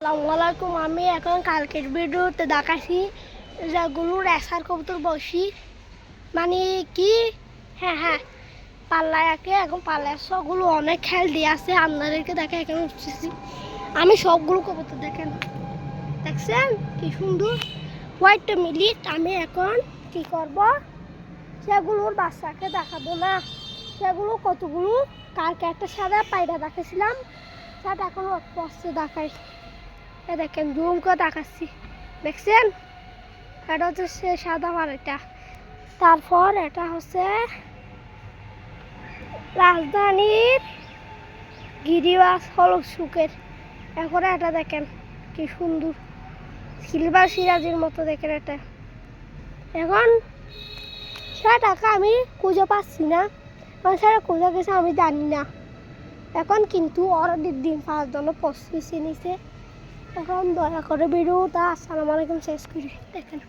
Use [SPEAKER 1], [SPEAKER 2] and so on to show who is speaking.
[SPEAKER 1] আসসালামু আমি এখন কালকের ভিডিওতে দেখাচ্ছি যেগুলো রেসার কবুতর বসি মানে কি হ্যাঁ পাল্লায় আঁকে এখন পাল্লায় সবগুলো অনেক খেল দিয়ে আছে আপনাদেরকে দেখে এখানে উঠতেছি আমি সবগুলো কবুতর দেখছেন কি সুন্দর হোয়াইট মিলিট আমি এখন কি করব সেগুলোর বাচ্চাকে দেখাবো না সেগুলো কতগুলো কালকে একটা সাদা পায়রা দেখাছিলাম সেটা এখন পড়ছে দেখাই দেখেন জুম করে দেখাচ্ছি দেখছেন এটা হচ্ছে সে সাদা পাড়াটা তারপর এটা হচ্ছে রাজধানীর গিরিবাস হলুদ সুখের এখন এটা দেখেন কি সুন্দর সিলভার সিরাজের মতো দেখেন এটা এখন সেটাকে আমি খুঁজে পাচ্ছি না সেটা খুঁজে গেছে আমি জানি না এখন কিন্তু অর্ডার দিন পাওয়ার জন্য প্রস্তুতি নিছে এখন দয়া করে ভিডিওটা আসসালামু আলাইকুম শেষ করি দেখেন